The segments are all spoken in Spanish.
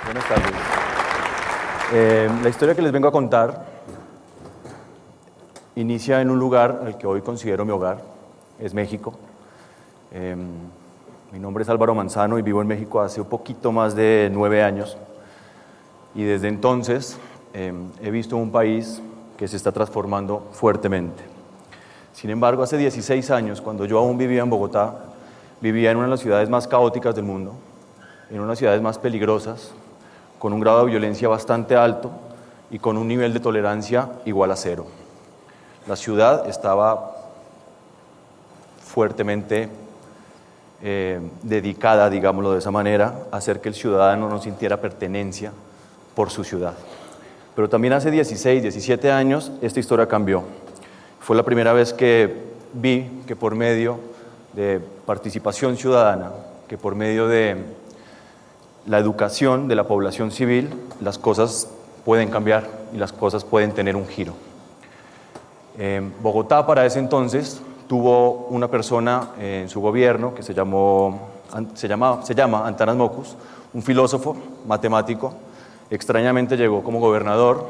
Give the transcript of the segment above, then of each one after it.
Buenas tardes. La historia que les vengo a contar inicia en un lugar al que hoy considero mi hogar, es México. Mi nombre es Álvaro Manzano y vivo en México hace un poquito más de 9 años. Y desde entonces he visto un país que se está transformando fuertemente. Sin embargo, hace 16 años, cuando yo aún vivía en Bogotá, vivía en una de las ciudades más caóticas del mundo, en una de las ciudades más peligrosas, con un grado de violencia bastante alto y con un nivel de tolerancia igual a cero. La ciudad estaba fuertemente dedicada, digámoslo de esa manera, a hacer que el ciudadano no sintiera pertenencia por su ciudad. Pero también hace 16, 17 años esta historia cambió. Fue la primera vez que vi que por medio de participación ciudadana, que por medio de la educación de la población civil, las cosas pueden cambiar y las cosas pueden tener un giro. Bogotá para ese entonces tuvo una persona en su gobierno que se llama Antanas Mockus, un filósofo, matemático. Extrañamente llegó como gobernador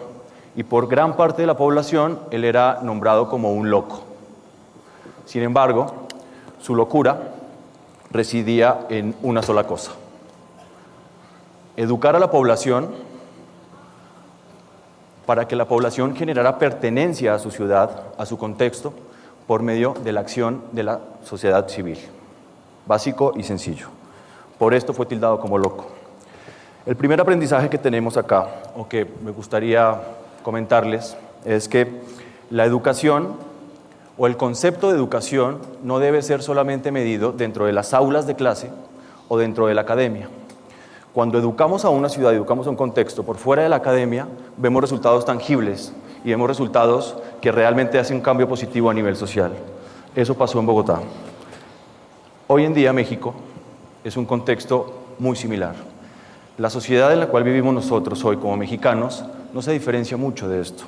y por gran parte de la población él era nombrado como un loco. Sin embargo, su locura residía en una sola cosa: educar a la población para que la población generara pertenencia a su ciudad, a su contexto, por medio de la acción de la sociedad civil. Básico y sencillo. Por esto fue tildado como loco. El primer aprendizaje que tenemos acá, o que me gustaría comentarles, es que la educación o el concepto de educación no debe ser solamente medido dentro de las aulas de clase o dentro de la academia. Cuando educamos a una ciudad, educamos a un contexto por fuera de la academia, vemos resultados tangibles y vemos resultados que realmente hacen un cambio positivo a nivel social. Eso pasó en Bogotá. Hoy en día México es un contexto muy similar. La sociedad en la cual vivimos nosotros hoy como mexicanos no se diferencia mucho de esto.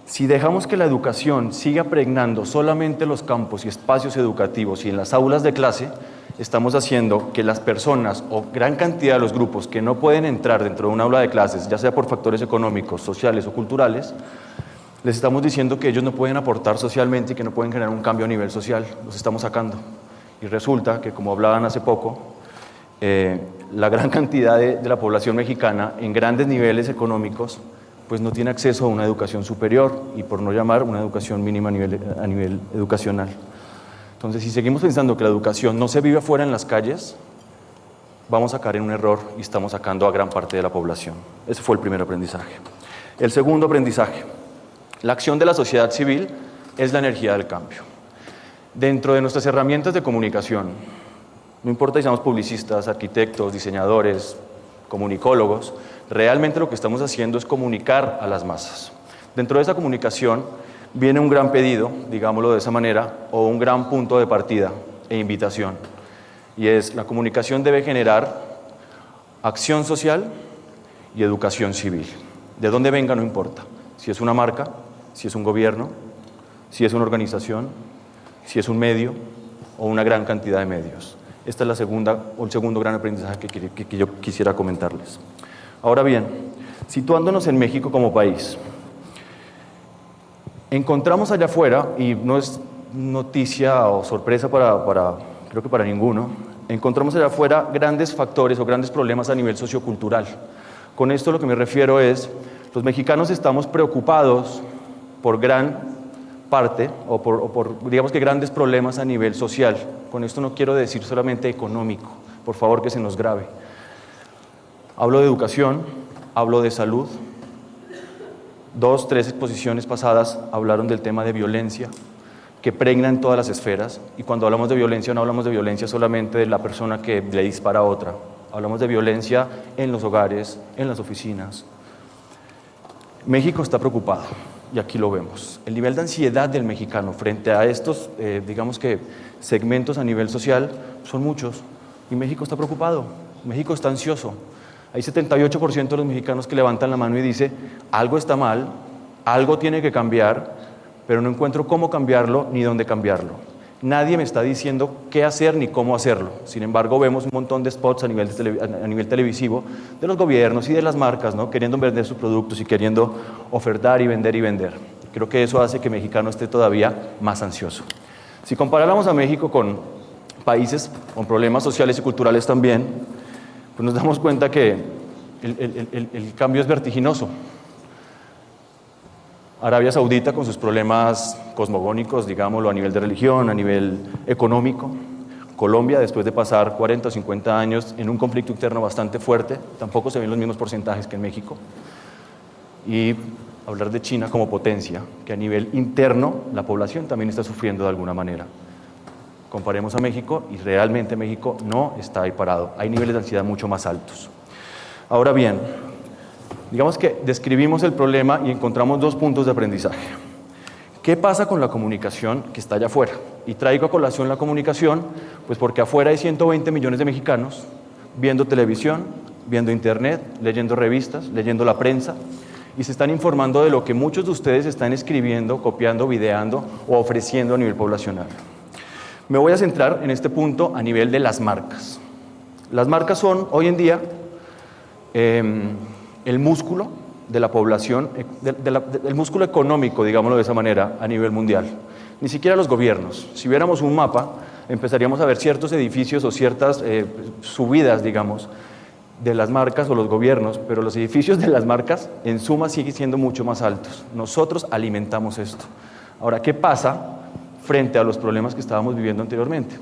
Si dejamos que la educación siga pregnando solamente los campos y espacios educativos y en las aulas de clase, estamos haciendo que las personas o gran cantidad de los grupos que no pueden entrar dentro de un aula de clases, ya sea por factores económicos, sociales o culturales, les estamos diciendo que ellos no pueden aportar socialmente y que no pueden generar un cambio a nivel social. Los estamos sacando. Y resulta que, como hablaban hace poco, la gran cantidad de la población mexicana en grandes niveles económicos pues no tiene acceso a una educación superior y por no llamar una educación mínima a nivel educacional. Entonces, si seguimos pensando que la educación no se vive afuera en las calles, vamos a caer en un error y estamos sacando a gran parte de la población. Ese fue el primer aprendizaje. El segundo aprendizaje: la acción de la sociedad civil es la energía del cambio. Dentro de nuestras herramientas de comunicación, no importa si somos publicistas, arquitectos, diseñadores, comunicólogos, realmente lo que estamos haciendo es comunicar a las masas. Dentro de esa comunicación viene un gran pedido, digámoslo de esa manera, o un gran punto de partida e invitación. Y es: la comunicación debe generar acción social y educación civil. De dónde venga no importa. Si es una marca, si es un gobierno, si es una organización, si es un medio o una gran cantidad de medios. Esta es el segundo gran aprendizaje que yo quisiera comentarles. Ahora bien, situándonos en México como país, encontramos allá afuera, y no es noticia o sorpresa creo que para ninguno, encontramos allá afuera grandes factores o grandes problemas a nivel sociocultural. Con esto lo que me refiero es: los mexicanos estamos preocupados por gran parte o por digamos que grandes problemas a nivel social. Con esto no quiero decir solamente económico, por favor que se nos grabe. Hablo de educación, hablo de salud. 2, 3 exposiciones pasadas hablaron del tema de violencia, que pregna en todas las esferas. Y cuando hablamos de violencia, no hablamos de violencia solamente de la persona que le dispara a otra. Hablamos de violencia en los hogares, en las oficinas. México está preocupado, y aquí lo vemos. El nivel de ansiedad del mexicano frente a estos, digamos que, segmentos a nivel social son muchos. Y México está preocupado, México está ansioso. Hay 78% de los mexicanos que levantan la mano y dice: algo está mal, algo tiene que cambiar, pero no encuentro cómo cambiarlo ni dónde cambiarlo. Nadie me está diciendo qué hacer ni cómo hacerlo. Sin embargo, vemos un montón de spots a nivel televisivo de los gobiernos y de las marcas, ¿no? Queriendo vender sus productos y queriendo ofertar y vender y vender. Creo que eso hace que el mexicano esté todavía más ansioso. Si comparáramos a México con países con problemas sociales y culturales también, pues nos damos cuenta que el cambio es vertiginoso. Arabia Saudita con sus problemas cosmogónicos, digámoslo, a nivel de religión, a nivel económico. Colombia, después de pasar 40 o 50 años en un conflicto interno bastante fuerte, tampoco se ven los mismos porcentajes que en México. Y hablar de China como potencia, que a nivel interno la población también está sufriendo de alguna manera. Comparemos a México y realmente México no está ahí parado. Hay niveles de ansiedad mucho más altos. Ahora bien, digamos que describimos el problema y encontramos dos puntos de aprendizaje. ¿Qué pasa con la comunicación que está allá afuera? Y traigo a colación la comunicación, pues porque afuera hay 120 millones de mexicanos viendo televisión, viendo internet, leyendo revistas, leyendo la prensa, y se están informando de lo que muchos de ustedes están escribiendo, copiando, videando o ofreciendo a nivel poblacional. Me voy a centrar en este punto a nivel de las marcas. Las marcas son, hoy en día, el músculo de la población, el músculo económico, digámoslo de esa manera, a nivel mundial. Ni siquiera los gobiernos. Si viéramos un mapa, empezaríamos a ver ciertos edificios o ciertas subidas, digamos, de las marcas o los gobiernos, pero los edificios de las marcas, en suma, siguen siendo mucho más altos. Nosotros alimentamos esto. Ahora, ¿qué pasa frente a los problemas que estábamos viviendo anteriormente?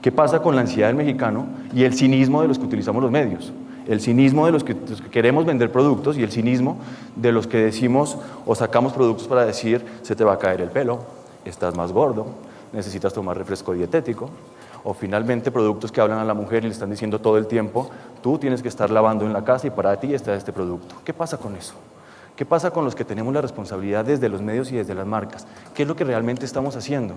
¿Qué pasa con la ansiedad del mexicano y el cinismo de los que utilizamos los medios? El cinismo de los que queremos vender productos y el cinismo de los que decimos o sacamos productos para decir se te va a caer el pelo, estás más gordo, necesitas tomar refresco dietético, o finalmente productos que hablan a la mujer y le están diciendo todo el tiempo tú tienes que estar lavando en la casa y para ti está este producto. ¿Qué pasa con eso? ¿Qué pasa con los que tenemos la responsabilidad desde los medios y desde las marcas? ¿Qué es lo que realmente estamos haciendo?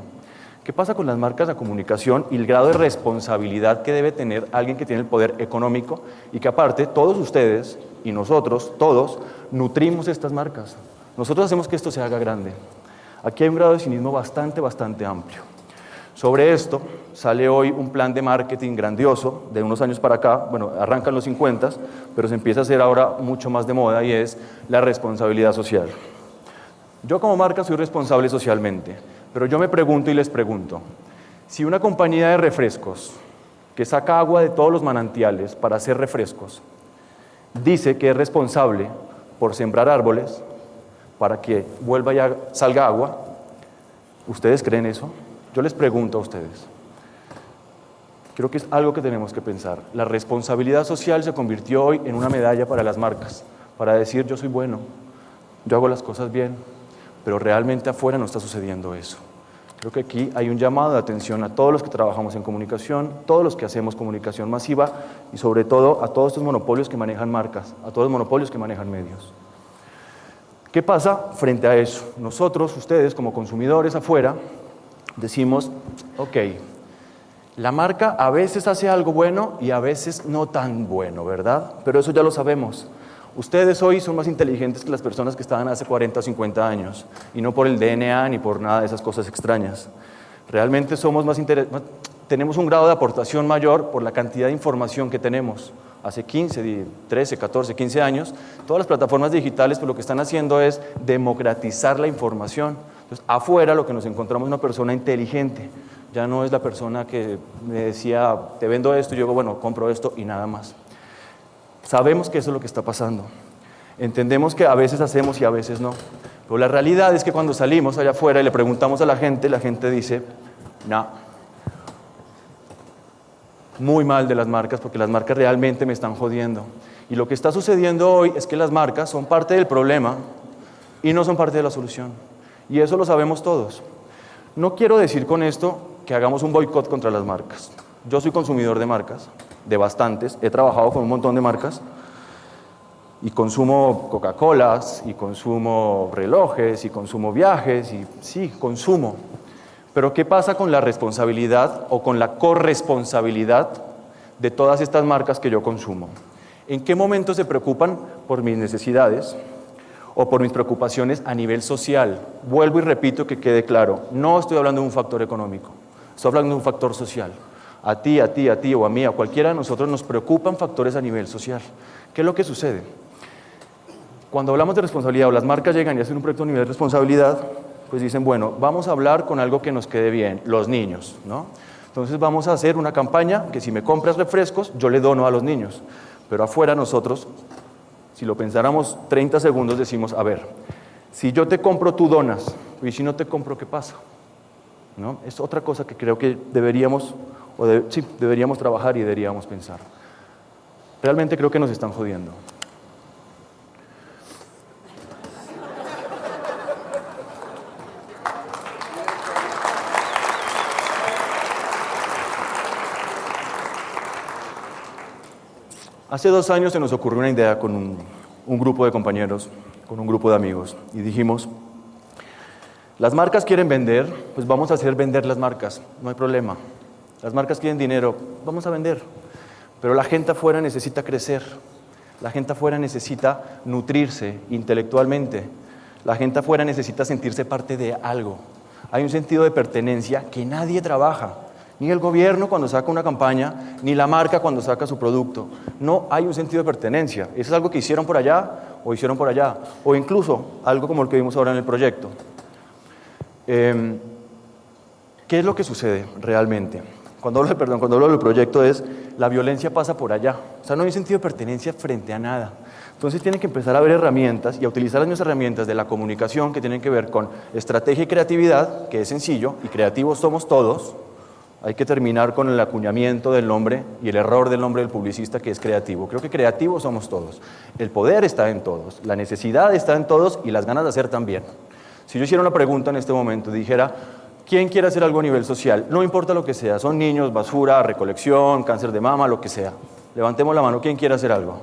¿Qué pasa con las marcas de comunicación y el grado de responsabilidad que debe tener alguien que tiene el poder económico y que aparte todos ustedes y nosotros, todos, nutrimos estas marcas? Nosotros hacemos que esto se haga grande. Aquí hay un grado de cinismo bastante amplio. Sobre esto sale hoy un plan de marketing grandioso de unos años para acá, bueno, arrancan los 50, pero se empieza a hacer ahora mucho más de moda y es la responsabilidad social. Yo como marca soy responsable socialmente, pero yo me pregunto y les pregunto, si una compañía de refrescos que saca agua de todos los manantiales para hacer refrescos, dice que es responsable por sembrar árboles para que vuelva y salga agua, ¿ustedes creen eso? Yo les pregunto a ustedes. Creo que es algo que tenemos que pensar. La responsabilidad social se convirtió hoy en una medalla para las marcas, para decir yo soy bueno, yo hago las cosas bien, pero realmente afuera no está sucediendo eso. Creo que aquí hay un llamado de atención a todos los que trabajamos en comunicación, todos los que hacemos comunicación masiva y sobre todo a todos estos monopolios que manejan marcas, a todos los monopolios que manejan medios. ¿Qué pasa frente a eso? Nosotros, ustedes como consumidores afuera, decimos, ok, la marca a veces hace algo bueno y a veces no tan bueno, ¿verdad? Pero eso ya lo sabemos. Ustedes hoy son más inteligentes que las personas que estaban hace 40 o 50 años, y no por el DNA ni por nada de esas cosas extrañas. Realmente somos tenemos un grado de aportación mayor por la cantidad de información que tenemos. Hace 15, 13, 14, 15 años, todas las plataformas digitales pues, lo que están haciendo es democratizar la información. Entonces, afuera lo que nos encontramos es una persona inteligente. Ya no es la persona que me decía, te vendo esto, y yo digo, bueno, compro esto y nada más. Sabemos que eso es lo que está pasando. Entendemos que a veces hacemos y a veces no. Pero la realidad es que cuando salimos allá afuera y le preguntamos a la gente dice, no. Muy mal de las marcas, porque las marcas realmente me están jodiendo. Y lo que está sucediendo hoy es que las marcas son parte del problema y no son parte de la solución. Y eso lo sabemos todos. No quiero decir con esto que hagamos un boicot contra las marcas. Yo soy consumidor de marcas, de bastantes. He trabajado con un montón de marcas y consumo Coca-Colas, y consumo relojes, y consumo viajes, y sí, consumo. Pero ¿qué pasa con la responsabilidad o con la corresponsabilidad de todas estas marcas que yo consumo? ¿En qué momento se preocupan por mis necesidades o por mis preocupaciones a nivel social? Vuelvo y repito que quede claro, no estoy hablando de un factor económico. Estoy hablando de un factor social. A ti o a mí, a cualquiera de nosotros nos preocupan factores a nivel social. ¿Qué es lo que sucede? Cuando hablamos de responsabilidad o las marcas llegan y hacen un proyecto a nivel de responsabilidad, pues dicen, bueno, vamos a hablar con algo que nos quede bien, los niños, ¿no? Entonces vamos a hacer una campaña que si me compras refrescos, yo le dono a los niños. Pero afuera nosotros, si lo pensáramos 30 segundos, decimos, a ver, si yo te compro, tú donas, y si no te compro, ¿qué pasa? ¿No? Es otra cosa que creo que deberíamos trabajar y deberíamos pensar. Realmente creo que nos están jodiendo. Hace 2 años se nos ocurrió una idea con un grupo de compañeros, con un grupo de amigos, y dijimos, las marcas quieren vender, pues vamos a hacer vender las marcas, no hay problema. Las marcas quieren dinero, vamos a vender. Pero la gente afuera necesita crecer, la gente afuera necesita nutrirse intelectualmente, la gente afuera necesita sentirse parte de algo. Hay un sentido de pertenencia que nadie trabaja. Ni el gobierno cuando saca una campaña, ni la marca cuando saca su producto. No hay un sentido de pertenencia. Eso es algo que hicieron por allá, o incluso algo como el que vimos ahora en el proyecto. ¿Qué es lo que sucede realmente? Cuando hablo del proyecto es, la violencia pasa por allá. O sea, no hay un sentido de pertenencia frente a nada. Entonces tienen que empezar a ver herramientas y a utilizar las mismas herramientas de la comunicación que tienen que ver con estrategia y creatividad, que es sencillo, y creativos somos todos. Hay que terminar con el acuñamiento del nombre y el error del nombre del publicista, que es creativo. Creo que creativos somos todos. El poder está en todos, la necesidad está en todos y las ganas de hacer también. Si yo hiciera una pregunta en este momento y dijera, ¿quién quiere hacer algo a nivel social? No importa lo que sea, son niños, basura, recolección, cáncer de mama, lo que sea. Levantemos la mano, ¿quién quiere hacer algo?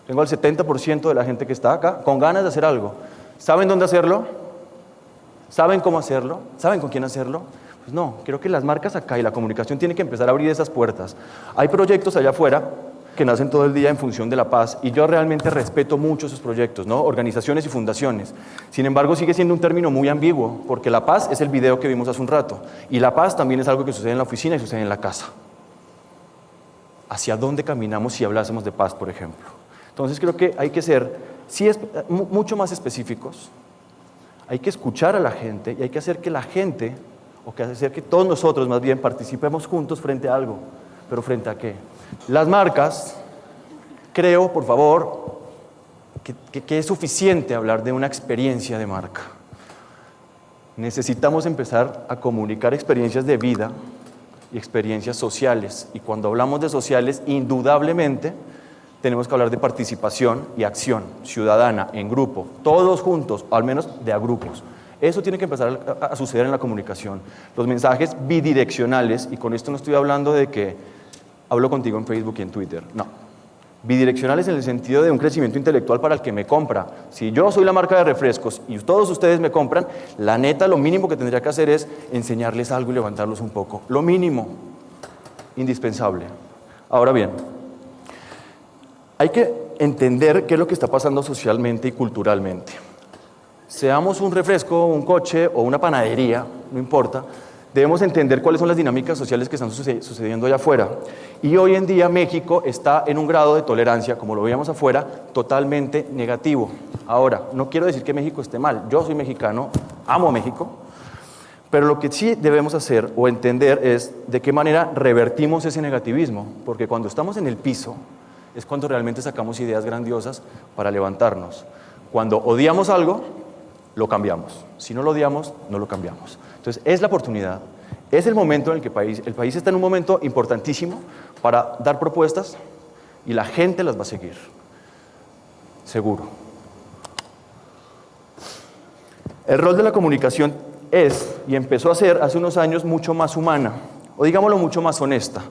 Tengo al 70% de la gente que está acá con ganas de hacer algo. ¿Saben dónde hacerlo? ¿Saben cómo hacerlo? ¿Saben con quién hacerlo? Pues no, creo que las marcas acá y la comunicación tienen que empezar a abrir esas puertas. Hay proyectos allá afuera que nacen todo el día en función de la paz y yo realmente respeto mucho esos proyectos, ¿no? Organizaciones y fundaciones. Sin embargo, sigue siendo un término muy ambiguo porque la paz es el video que vimos hace un rato y la paz también es algo que sucede en la oficina y sucede en la casa. ¿Hacia dónde caminamos si hablásemos de paz, por ejemplo? Entonces creo que hay que ser mucho más específicos, hay que escuchar a la gente y hay que hacer que la gente, o que hacer que todos nosotros más bien participemos juntos frente a algo. ¿Pero frente a qué? Las marcas, creo, por favor, que es suficiente hablar de una experiencia de marca. Necesitamos empezar a comunicar experiencias de vida y experiencias sociales. Y cuando hablamos de sociales, indudablemente tenemos que hablar de participación y acción ciudadana, en grupo, todos juntos, o al menos de a grupos. Eso tiene que empezar a suceder en la comunicación. Los mensajes bidireccionales, y con esto no estoy hablando de que hablo contigo en Facebook y en Twitter, no. Bidireccionales en el sentido de un crecimiento intelectual para el que me compra. Si yo soy la marca de refrescos y todos ustedes me compran, la neta, lo mínimo que tendría que hacer es enseñarles algo y levantarlos un poco. Lo mínimo, indispensable. Ahora bien, hay que entender qué es lo que está pasando socialmente y culturalmente. Seamos un refresco, un coche o una panadería, no importa, debemos entender cuáles son las dinámicas sociales que están sucediendo allá afuera. Y hoy en día México está en un grado de tolerancia, como lo veíamos afuera, totalmente negativo. Ahora, no quiero decir que México esté mal, yo soy mexicano, amo México, pero lo que sí debemos hacer o entender es de qué manera revertimos ese negativismo, porque cuando estamos en el piso es cuando realmente sacamos ideas grandiosas para levantarnos. Cuando odiamos algo, lo cambiamos. Si no lo odiamos, no lo cambiamos. Entonces, es la oportunidad, es el momento en el que el país está en un momento importantísimo para dar propuestas y la gente las va a seguir. Seguro. El rol de la comunicación es, y empezó a ser hace unos años, mucho más humana, o digámoslo mucho más honesta.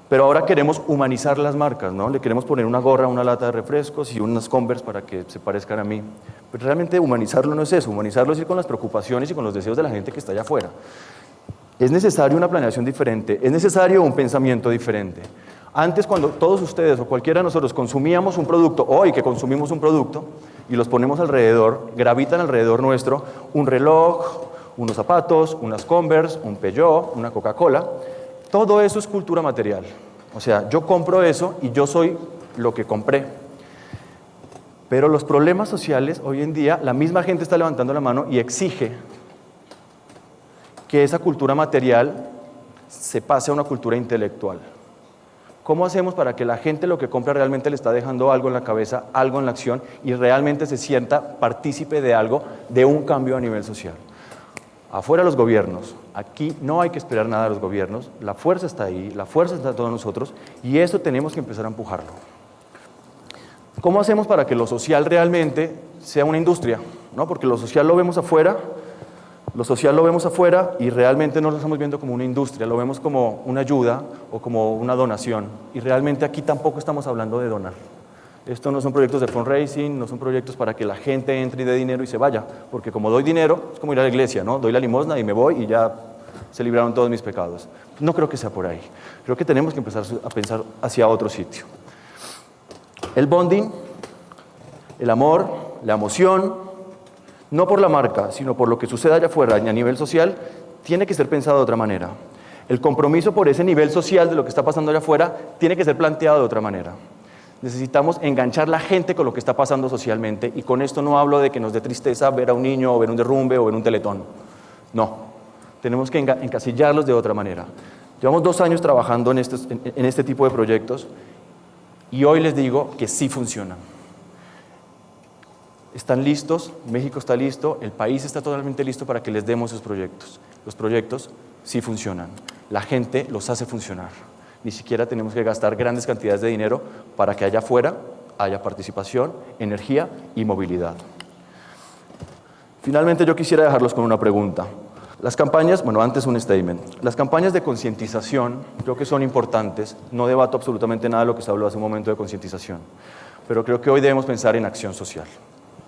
Pero ahora queremos humanizar las marcas, ¿no? Le queremos poner una gorra, una lata de refrescos y unas Converse para que se parezcan a mí. Pero realmente humanizarlo no es eso, humanizarlo es ir con las preocupaciones y con los deseos de la gente que está allá afuera. Es necesario una planeación diferente, es necesario un pensamiento diferente. Antes, cuando todos ustedes o cualquiera de nosotros consumíamos un producto, hoy que consumimos un producto y los ponemos alrededor, gravitan alrededor nuestro un reloj, unos zapatos, unas Converse, un Peugeot, una Coca-Cola. Todo eso es cultura material. O sea, yo compro eso y yo soy lo que compré. Pero los problemas sociales, hoy en día, la misma gente está levantando la mano y exige que esa cultura material se pase a una cultura intelectual. ¿Cómo hacemos para que la gente lo que compra realmente le está dejando algo en la cabeza, algo en la acción y realmente se sienta partícipe de algo, de un cambio a nivel social? Afuera los gobiernos, aquí no hay que esperar nada de los gobiernos, la fuerza está ahí, la fuerza está en todos nosotros y eso tenemos que empezar a empujarlo. ¿Cómo hacemos para que lo social realmente sea una industria? ¿No? Porque lo social lo vemos afuera, y realmente no lo estamos viendo como una industria, lo vemos como una ayuda o como una donación. Y realmente aquí tampoco estamos hablando de donar. Estos no son proyectos de fundraising, no son proyectos para que la gente entre y dé dinero y se vaya. Porque como doy dinero, es como ir a la iglesia, ¿no? Doy la limosna y me voy y ya se libraron todos mis pecados. No creo que sea por ahí. Creo que tenemos que empezar a pensar hacia otro sitio. El bonding, el amor, la emoción, no por la marca, sino por lo que suceda allá afuera y a nivel social, tiene que ser pensado de otra manera. El compromiso por ese nivel social de lo que está pasando allá afuera tiene que ser planteado de otra manera. Necesitamos enganchar la gente con lo que está pasando socialmente y con esto no hablo de que nos dé tristeza ver a un niño o ver un derrumbe o ver un teletón. No, tenemos que encasillarlos de otra manera. Llevamos 2 años trabajando en este tipo de proyectos y hoy les digo que sí funcionan. Están listos, México está listo, el país está totalmente listo para que les demos esos proyectos. Los proyectos sí funcionan, la gente los hace funcionar. Ni siquiera tenemos que gastar grandes cantidades de dinero para que allá afuera haya participación, energía y movilidad. Finalmente yo quisiera dejarlos con una pregunta. Las campañas, bueno, antes un statement. Las campañas de concientización creo que son importantes, no debato absolutamente nada de lo que se habló hace un momento de concientización, pero creo que hoy debemos pensar en acción social.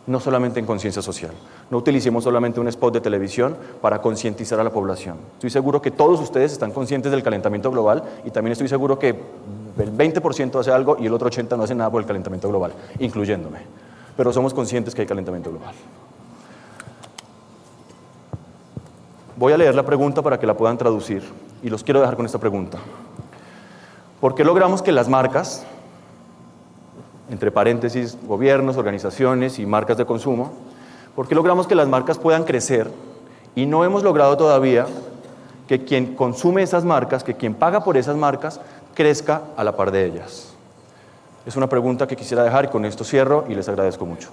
No solamente en conciencia social. No utilicemos solamente un spot de televisión para concientizar a la población. Estoy seguro que todos ustedes están conscientes del calentamiento global y también estoy seguro que el 20% hace algo y el otro 80% no hace nada por el calentamiento global, incluyéndome. Pero somos conscientes que hay calentamiento global. Voy a leer la pregunta para que la puedan traducir y los quiero dejar con esta pregunta. ¿Por qué logramos que las marcas, entre paréntesis, gobiernos, organizaciones y marcas de consumo, ¿por qué logramos que las marcas puedan crecer y no hemos logrado todavía que quien consume esas marcas, que quien paga por esas marcas, crezca a la par de ellas? Es una pregunta que quisiera dejar y con esto cierro y les agradezco mucho.